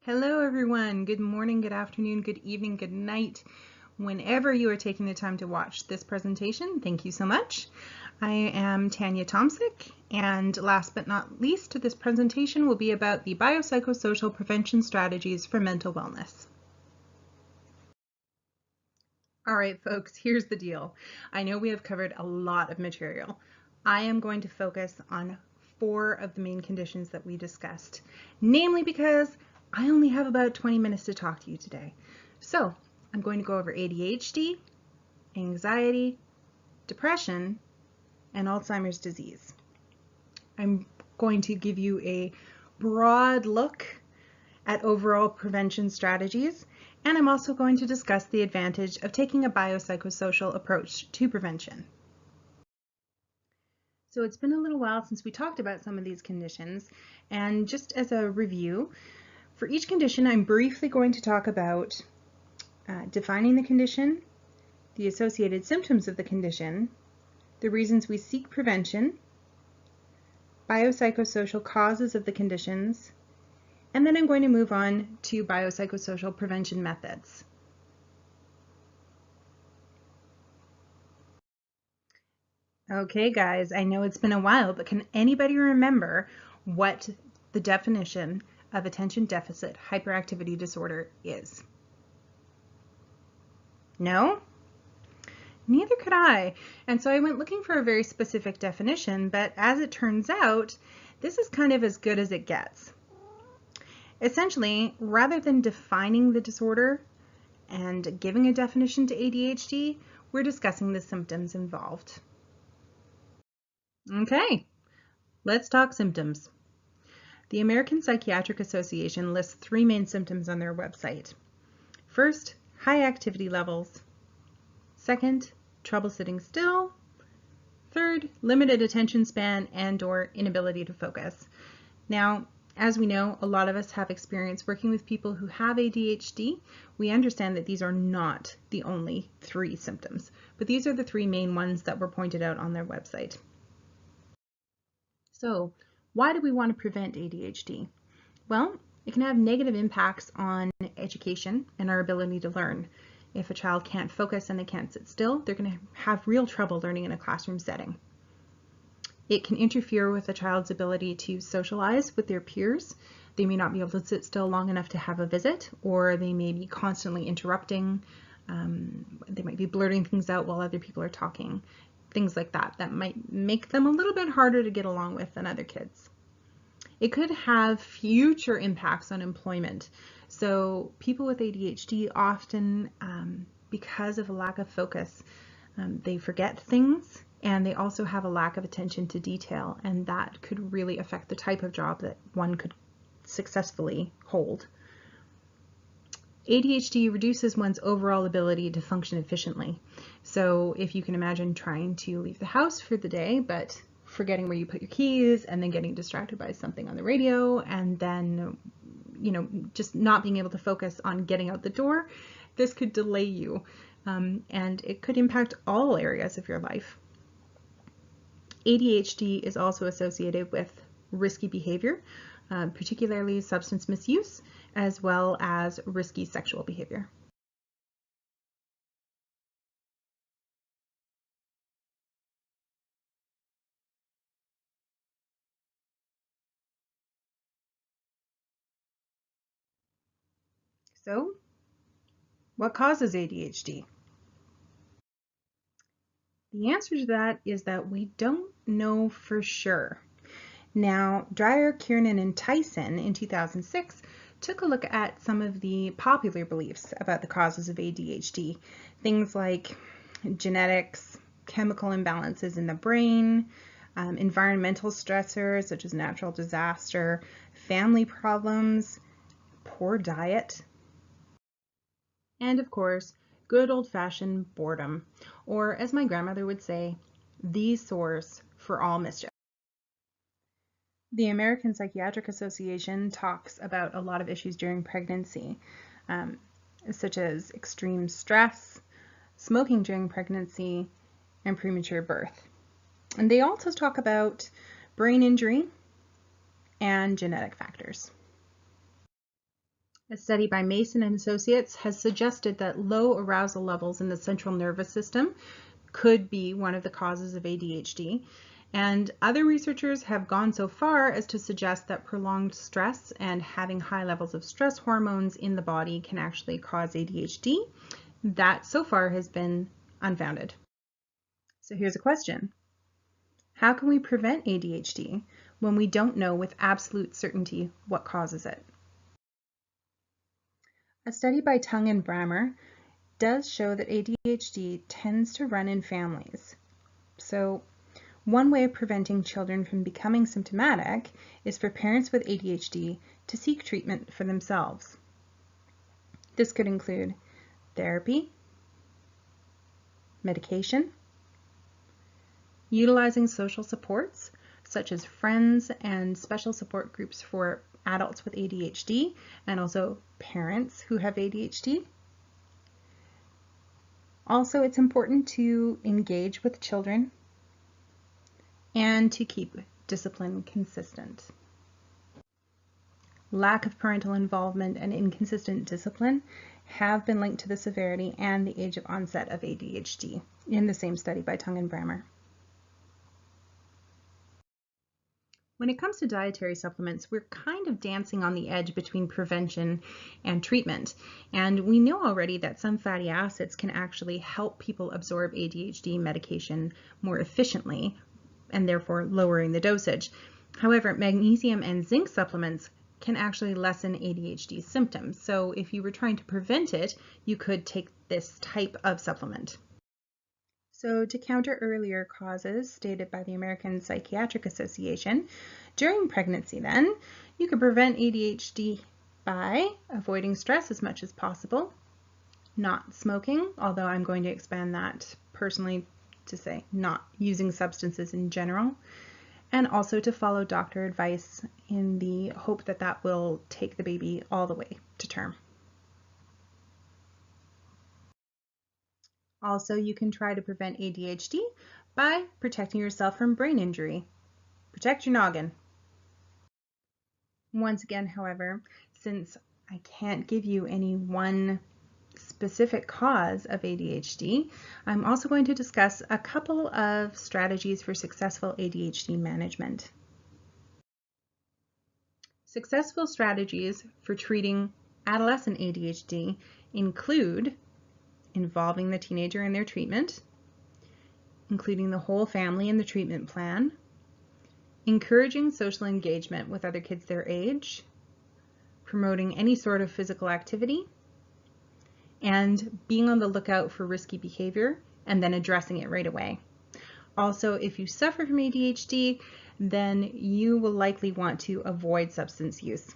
Hello everyone. Good morning, good afternoon, good evening, good night. Whenever you are taking the time to watch this presentation, thank you so much. I am Tanya Tomsic, and last but not least, this presentation will be about the biopsychosocial prevention strategies for mental wellness. All right, folks, here's the deal. I know we have covered a lot of material. I am going to focus on 4 of the main conditions that we discussed, namely because I only have about 20 minutes to talk to you today. So I'm going to go over ADHD, anxiety, depression, and Alzheimer's disease. I'm going to give you a broad look at overall prevention strategies, and I'm also going to discuss the advantage of taking a biopsychosocial approach to prevention. So it's been a little while since we talked about some of these conditions, and just as a review, for each condition, I'm briefly going to talk about defining the condition, the associated symptoms of the condition, the reasons we seek prevention, biopsychosocial causes of the conditions, and then I'm going to move on to biopsychosocial prevention methods. Okay, guys, I know it's been a while, but can anybody remember what the definition of attention deficit hyperactivity disorder is? No? Neither could I. And so I went looking for a very specific definition, but as it turns out, this is kind of as good as it gets. Essentially, rather than defining the disorder and giving a definition to ADHD, we're discussing the symptoms involved. Okay, let's talk symptoms. The American Psychiatric Association lists 3 main symptoms on their website. First, high activity levels. Second, trouble sitting still. Third, limited attention span and/or inability to focus. Now, as we know, a lot of us have experience working with people who have ADHD. We understand that these are not the only 3 symptoms, but these are the 3 main ones that were pointed out on their website. So, why do we want to prevent ADHD? Well, it can have negative impacts on education and our ability to learn. If a child can't focus and they can't sit still, they're going to have real trouble learning in a classroom setting. It can interfere with a child's ability to socialize with their peers. They may not be able to sit still long enough to have a visit, or they may be constantly interrupting. They might be blurting things out while other people are talking. Things like that might make them a little bit harder to get along with than other kids. It could have future impacts on employment. So people with ADHD often, because of a lack of focus, they forget things, and they also have a lack of attention to detail, and that could really affect the type of job that one could successfully hold. ADHD reduces one's overall ability to function efficiently. So if you can imagine trying to leave the house for the day, but forgetting where you put your keys and then getting distracted by something on the radio and then, just not being able to focus on getting out the door, this could delay you, and it could impact all areas of your life. ADHD is also associated with risky behavior, particularly substance misuse, as well as risky sexual behavior. So, what causes ADHD? The answer to that is that we don't know for sure. Now, Dreyer, Kiernan, and Tyson in 2006 took a look at some of the popular beliefs about the causes of ADHD. Things like genetics, chemical imbalances in the brain, environmental stressors such as natural disaster, family problems, poor diet, and of course, good old-fashioned boredom, or as my grandmother would say, the source for all mischief. The American Psychiatric Association talks about a lot of issues during pregnancy, such as extreme stress, smoking during pregnancy, and premature birth. And they also talk about brain injury and genetic factors. A study by Mason and Associates has suggested that low arousal levels in the central nervous system could be one of the causes of ADHD. And other researchers have gone so far as to suggest that prolonged stress and having high levels of stress hormones in the body can actually cause ADHD. That so far has been unfounded. So here's a question. How can we prevent ADHD when we don't know with absolute certainty what causes it? A study by Tung and Brammer does show that ADHD tends to run in families. So one way of preventing children from becoming symptomatic is for parents with ADHD to seek treatment for themselves. This could include therapy, medication, utilizing social supports such as friends and special support groups for adults with ADHD and also parents who have ADHD. Also, it's important to engage with children and to keep discipline consistent. Lack of parental involvement and inconsistent discipline have been linked to the severity and the age of onset of ADHD in the same study by Tung and Brammer. When it comes to dietary supplements, we're kind of dancing on the edge between prevention and treatment. And we know already that some fatty acids can actually help people absorb ADHD medication more efficiently and therefore lowering the dosage. However, magnesium and zinc supplements can actually lessen ADHD symptoms. So if you were trying to prevent it, you could take this type of supplement. So to counter earlier causes stated by the American Psychiatric Association, during pregnancy then, you could prevent ADHD by avoiding stress as much as possible, not smoking, although I'm going to expand that personally to say not using substances in general, and also to follow doctor advice in the hope that that will take the baby all the way to term. Also, you can try to prevent ADHD by protecting yourself from brain injury. Protect your noggin. Once again, however, since I can't give you any one specific cause of ADHD, I'm also going to discuss a couple of strategies for successful ADHD management. Successful strategies for treating adolescent ADHD include involving the teenager in their treatment, including the whole family in the treatment plan, encouraging social engagement with other kids their age, promoting any sort of physical activity, and being on the lookout for risky behavior and then addressing it right away. Also, if you suffer from ADHD, then you will likely want to avoid substance use.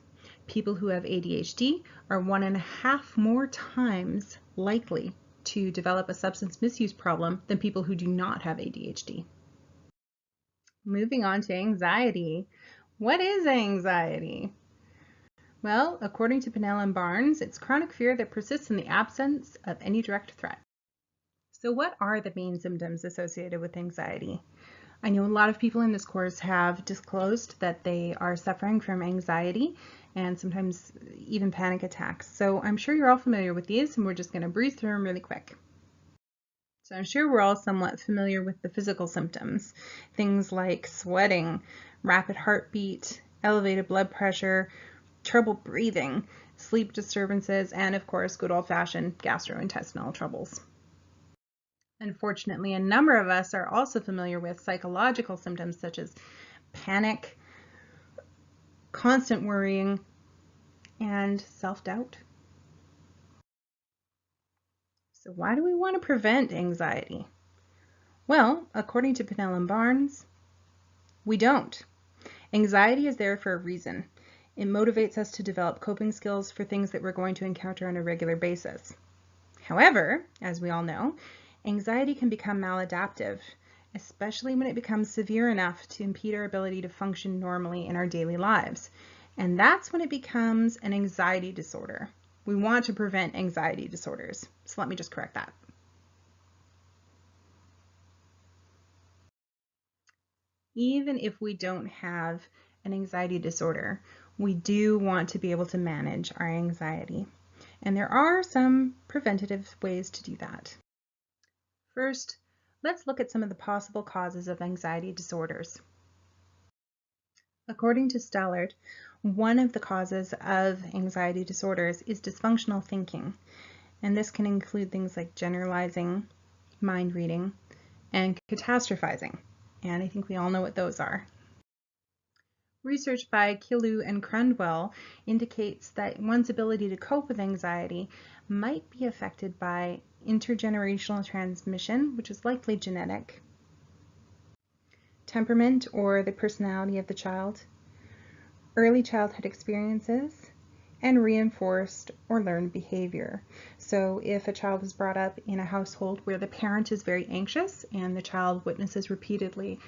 People who have ADHD are 1.5 more times likely to develop a substance misuse problem than people who do not have ADHD. Moving on to anxiety. What is anxiety? Well, according to Pinnell and Barnes, it's chronic fear that persists in the absence of any direct threat. So what are the main symptoms associated with anxiety? I know a lot of people in this course have disclosed that they are suffering from anxiety and sometimes even panic attacks. So I'm sure you're all familiar with these, and we're just going to breeze through them really quick. So I'm sure we're all somewhat familiar with the physical symptoms, things like sweating, rapid heartbeat, elevated blood pressure, trouble breathing, sleep disturbances, and of course, good old-fashioned gastrointestinal troubles. Unfortunately, a number of us are also familiar with psychological symptoms such as panic, constant worrying, and self-doubt. So why do we want to prevent anxiety? Well, according to Pinnell and Barnes, we don't. Anxiety is there for a reason. It motivates us to develop coping skills for things that we're going to encounter on a regular basis. However, as we all know, anxiety can become maladaptive, especially when it becomes severe enough to impede our ability to function normally in our daily lives. And that's when it becomes an anxiety disorder. We want to prevent anxiety disorders. So let me just correct that. Even if we don't have an anxiety disorder, we do want to be able to manage our anxiety. And there are some preventative ways to do that. First, let's look at some of the possible causes of anxiety disorders. According to Stallard, one of the causes of anxiety disorders is dysfunctional thinking, and this can include things like generalizing, mind reading, and catastrophizing, and I think we all know what those are. Research by Killu and Crundwell indicates that one's ability to cope with anxiety might be affected by intergenerational transmission, which is likely genetic, temperament or the personality of the child, early childhood experiences, and reinforced or learned behavior. So if a child is brought up in a household where the parent is very anxious and the child witnesses repeatedly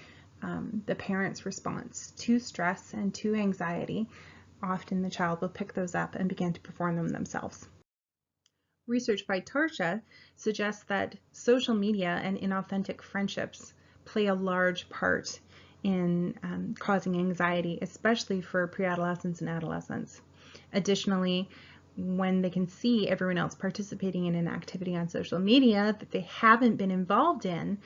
the parent's response to stress and to anxiety, often the child will pick those up and begin to perform them themselves. Research by Tarsha suggests that social media and inauthentic friendships play a large part in causing anxiety, especially for pre-adolescents and adolescents. Additionally, when they can see everyone else participating in an activity on social media that they haven't been involved in,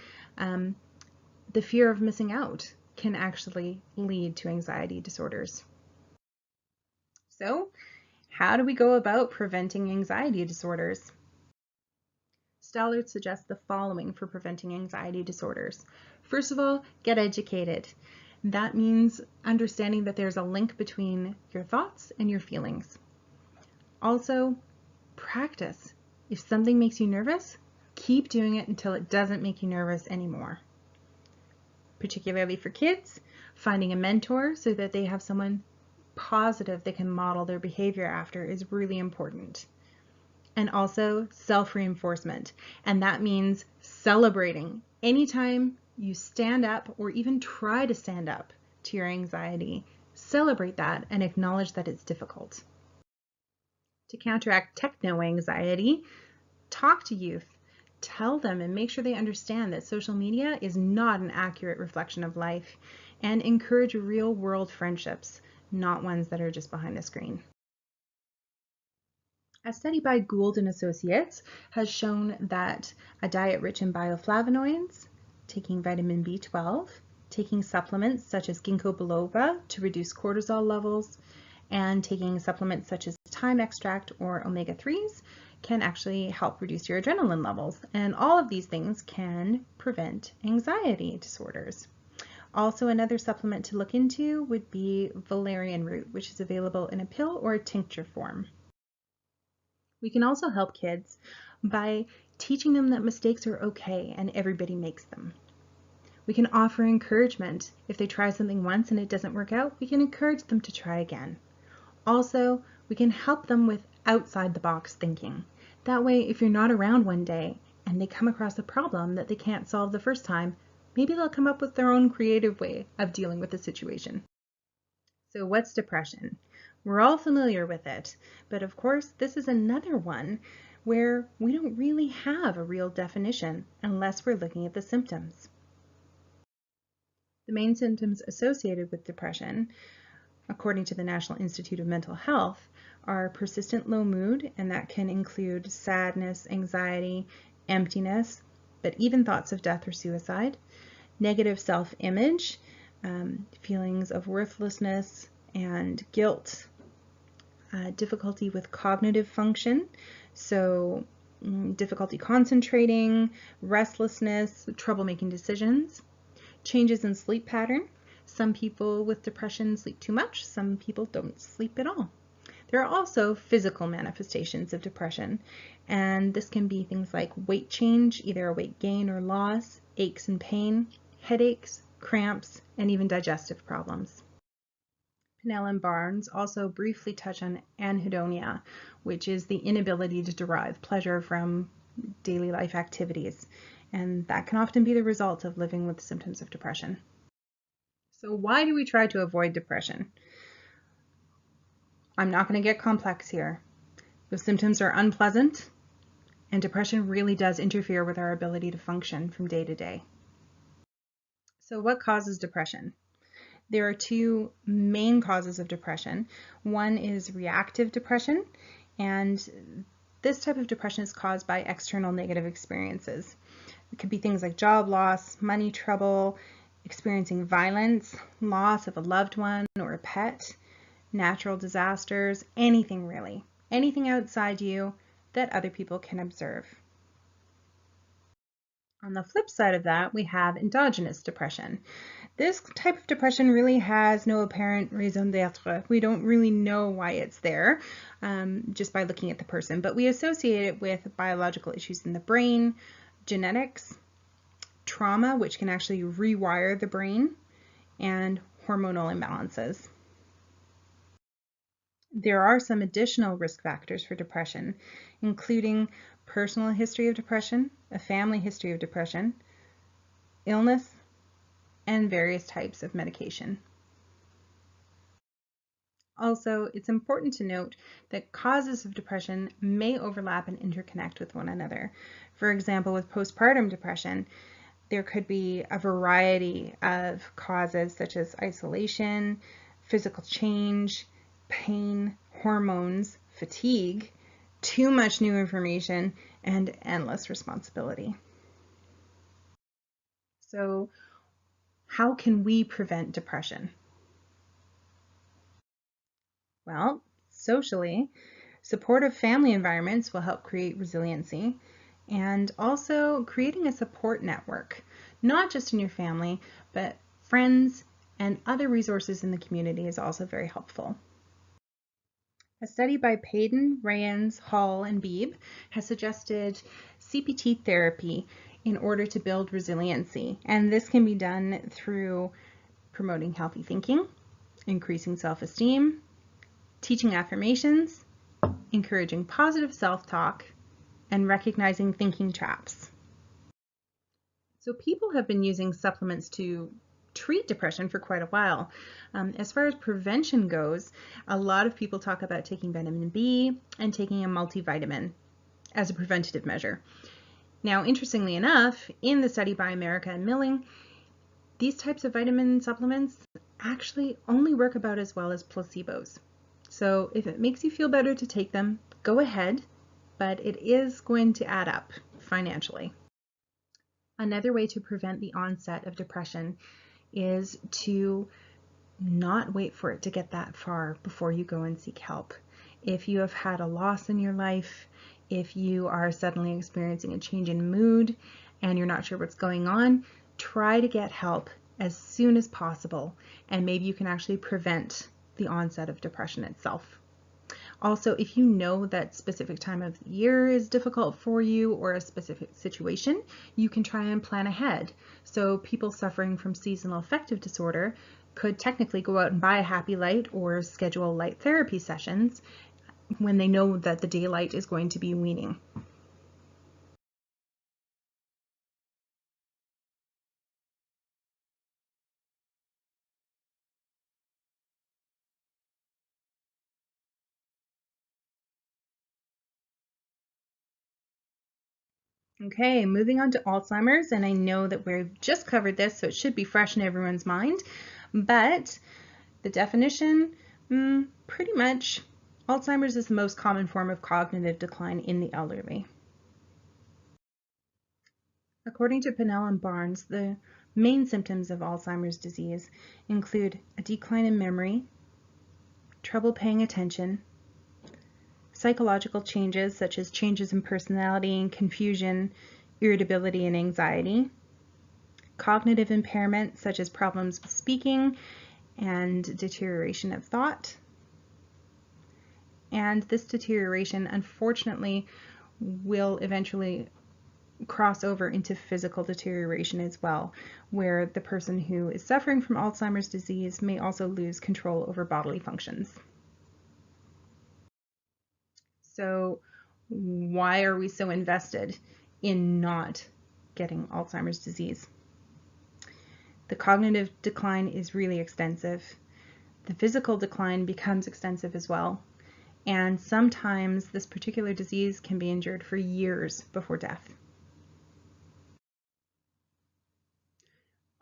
the fear of missing out can actually lead to anxiety disorders. So, how do we go about preventing anxiety disorders? Stallard suggests the following for preventing anxiety disorders. First of all, get educated. That means understanding that there's a link between your thoughts and your feelings. Also, practice. If something makes you nervous, keep doing it until it doesn't make you nervous anymore. Particularly for kids, finding a mentor so that they have someone positive they can model their behavior after is really important. And also self-reinforcement. And that means celebrating. Anytime you stand up or even try to stand up to your anxiety, celebrate that and acknowledge that it's difficult. To counteract techno-anxiety, talk to youth. Tell them and make sure they understand that social media is not an accurate reflection of life, and encourage real-world friendships, not ones that are just behind the screen. A study by Gould and Associates has shown that a diet rich in bioflavonoids, taking vitamin B12, taking supplements such as ginkgo biloba to reduce cortisol levels, and taking supplements such as thyme extract or omega-3s can actually help reduce your adrenaline levels. And all of these things can prevent anxiety disorders. Also, another supplement to look into would be valerian root, which is available in a pill or a tincture form. We can also help kids by teaching them that mistakes are okay and everybody makes them. We can offer encouragement. If they try something once and it doesn't work out, we can encourage them to try again. Also, we can help them with outside the box thinking. That way, if you're not around one day and they come across a problem that they can't solve the first time, maybe they'll come up with their own creative way of dealing with the situation. So what's depression? We're all familiar with it, but of course, this is another one where we don't really have a real definition unless we're looking at the symptoms. The main symptoms associated with depression, according to the National Institute of Mental Health, are persistent low mood, and that can include sadness, anxiety, emptiness, but even thoughts of death or suicide, negative self-image, feelings of worthlessness and guilt, difficulty with cognitive function, so difficulty concentrating, restlessness, trouble making decisions, changes in sleep pattern. Some people with depression sleep too much, some people don't sleep at all. There are also physical manifestations of depression, and this can be things like weight change, either a weight gain or loss, aches and pain, headaches, cramps, and even digestive problems. Pinnell and Barnes also briefly touch on anhedonia, which is the inability to derive pleasure from daily life activities, and that can often be the result of living with symptoms of depression. So why do we try to avoid depression? I'm not going to get complex here. The symptoms are unpleasant, and depression really does interfere with our ability to function from day to day. So what causes depression? There are two main causes of depression. One is reactive depression, and this type of depression is caused by external negative experiences. It could be things like job loss, money trouble, experiencing violence, loss of a loved one or a pet, natural disasters, anything really. Anything outside you that other people can observe. On the flip side of that, we have endogenous depression. This type of depression really has no apparent raison d'etre. We don't really know why it's there just by looking at the person, but we associate it with biological issues in the brain, genetics, trauma, which can actually rewire the brain, and hormonal imbalances. There are some additional risk factors for depression, including personal history of depression, a family history of depression, illness, and various types of medication. Also, it's important to note that causes of depression may overlap and interconnect with one another. For example, with postpartum depression, there could be a variety of causes such as isolation, physical change, pain, hormones, fatigue, too much new information, and endless responsibility. So, how can we prevent depression? Well, socially, supportive family environments will help create resiliency, and also creating a support network, not just in your family, but friends and other resources in the community is also very helpful. A study by Payden, Rayans, Hall, and Beebe has suggested CPT therapy in order to build resiliency, and this can be done through promoting healthy thinking, increasing self-esteem, teaching affirmations, encouraging positive self-talk, and recognizing thinking traps. So people have been using supplements to treat depression for quite a while. As far as prevention goes, a lot of people talk about taking vitamin B and taking a multivitamin as a preventative measure. Now, interestingly enough, in the study by America and Milling, these types of vitamin supplements actually only work about as well as placebos. So if it makes you feel better to take them, go ahead, but it is going to add up financially. Another way to prevent the onset of depression is to not wait for it to get that far before you go and seek help. If you have had a loss in your life, if you are suddenly experiencing a change in mood and you're not sure what's going on, try to get help as soon as possible, and maybe you can actually prevent the onset of depression itself. Also, if you know that specific time of the year is difficult for you or a specific situation, you can try and plan ahead. So people suffering from seasonal affective disorder could technically go out and buy a happy light or schedule light therapy sessions when they know that the daylight is going to be waning. Okay, moving on to Alzheimer's, and I know that we've just covered this, so it should be fresh in everyone's mind, but the definition, pretty much, Alzheimer's is the most common form of cognitive decline in the elderly. According to Pinnell and Barnes, the main symptoms of Alzheimer's disease include a decline in memory, trouble paying attention, psychological changes such as changes in personality and confusion, irritability, and anxiety, cognitive impairment such as problems with speaking and deterioration of thought. And this deterioration, unfortunately, will eventually cross over into physical deterioration as well, where the person who is suffering from Alzheimer's disease may also lose control over bodily functions. So why are we so invested in not getting Alzheimer's disease? The cognitive decline is really extensive. The physical decline becomes extensive as well. And sometimes this particular disease can be endured for years before death.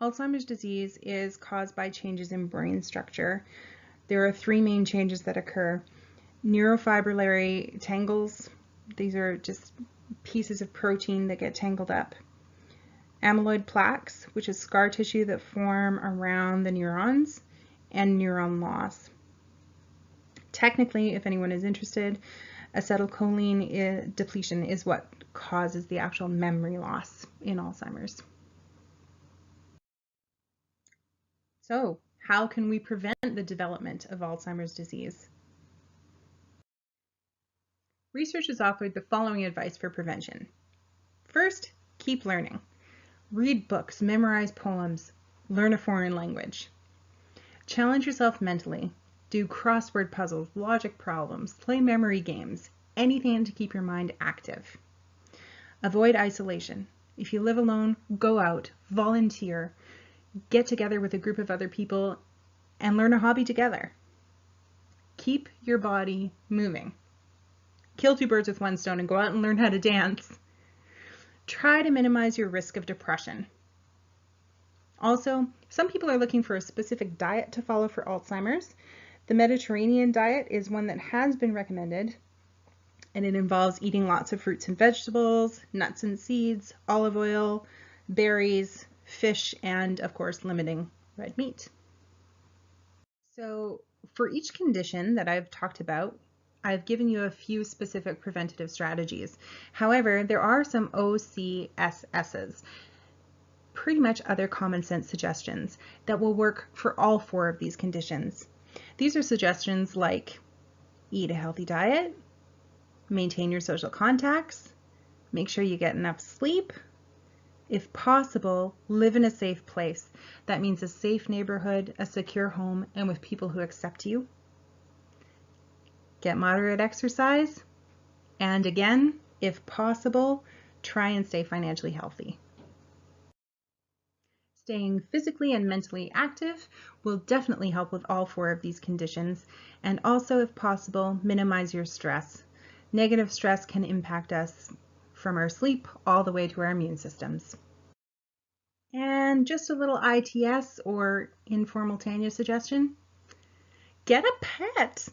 Alzheimer's disease is caused by changes in brain structure. There are three main changes that occur. Neurofibrillary tangles, these are just pieces of protein that get tangled up. Amyloid plaques, which is scar tissue that form around the neurons, and neuron loss. Technically, if anyone is interested, acetylcholine depletion is what causes the actual memory loss in Alzheimer's. So, how can we prevent the development of Alzheimer's disease? Research has offered the following advice for prevention. First, keep learning. Read books, memorize poems, learn a foreign language. Challenge yourself mentally. Do crossword puzzles, logic problems, play memory games, anything to keep your mind active. Avoid isolation. If you live alone, go out, volunteer, get together with a group of other people, and learn a hobby together. Keep your body moving. Kill two birds with one stone and go out and learn how to dance. Try to minimize your risk of depression. Also, some people are looking for a specific diet to follow for Alzheimer's. The Mediterranean diet is one that has been recommended, and it involves eating lots of fruits and vegetables, nuts and seeds, olive oil, berries, fish, and of course limiting red meat. So for each condition that I've talked about, I've given you a few specific preventative strategies. However, there are some OCSSs, pretty much other common sense suggestions that will work for all four of these conditions. These are suggestions like eat a healthy diet, maintain your social contacts, make sure you get enough sleep. If possible, live in a safe place. That means a safe neighborhood, a secure home, and with people who accept you. Get moderate exercise, and again, if possible, try and stay financially healthy. Staying physically and mentally active will definitely help with all four of these conditions, and also, if possible, minimize your stress. Negative stress can impact us from our sleep all the way to our immune systems. And just a little ITS or informal Tanya suggestion, get a pet.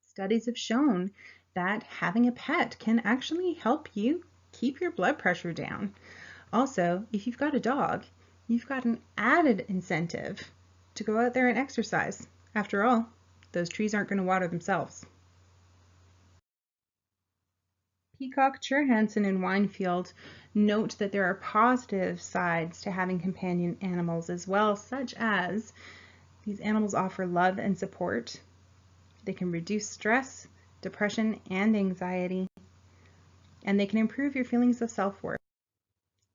Studies have shown that having a pet can actually help you keep your blood pressure down. Also, if you've got a dog, you've got an added incentive to go out there and exercise. After all, those trees aren't going to water themselves. Peacock, Hansen, and Winefield note that there are positive sides to having companion animals as well, such as these animals offer love and support. They can reduce stress, depression, and anxiety, and they can improve your feelings of self-worth.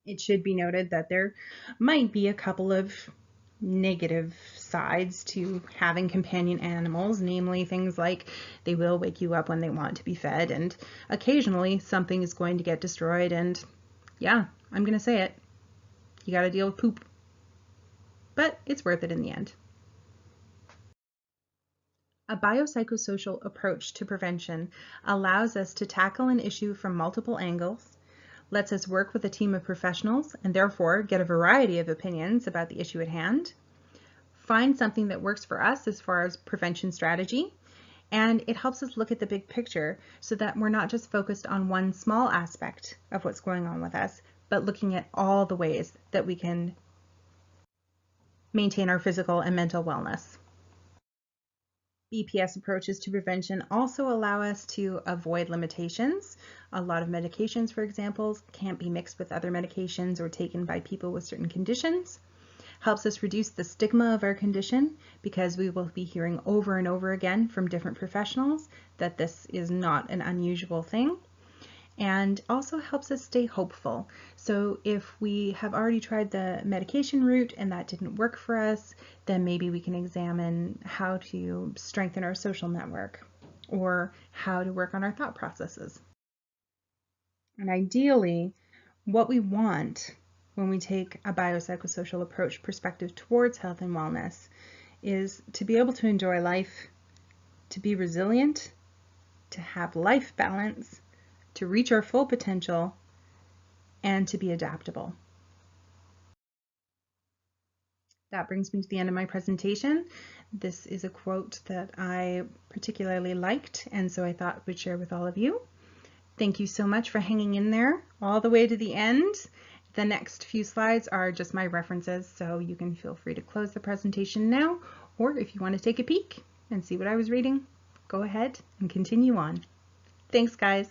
It should be noted that there might be a couple of negative sides to having companion animals, namely things like they will wake you up when they want to be fed, and occasionally something is going to get destroyed, and yeah, I'm going to say it, you got to deal with poop. But it's worth it in the end. A biopsychosocial approach to prevention allows us to tackle an issue from multiple angles, lets us work with a team of professionals and therefore get a variety of opinions about the issue at hand, find something that works for us as far as prevention strategy, and it helps us look at the big picture so that we're not just focused on one small aspect of what's going on with us, but looking at all the ways that we can maintain our physical and mental wellness. BPS approaches to prevention also allow us to avoid limitations. A lot of medications, for example, can't be mixed with other medications or taken by people with certain conditions. Helps us reduce the stigma of our condition because we will be hearing over and over again from different professionals that this is not an unusual thing. And also helps us stay hopeful. So if we have already tried the medication route and that didn't work for us, then maybe we can examine how to strengthen our social network or how to work on our thought processes. And ideally, what we want when we take a biopsychosocial approach perspective towards health and wellness is to be able to enjoy life, to be resilient, to have life balance, to reach our full potential, and to be adaptable. That brings me to the end of my presentation. This is a quote that I particularly liked, and so I thought I would share with all of you. Thank you so much for hanging in there all the way to the end. The next few slides are just my references, so you can feel free to close the presentation now, or if you want to take a peek and see what I was reading, go ahead and continue on. Thanks, guys.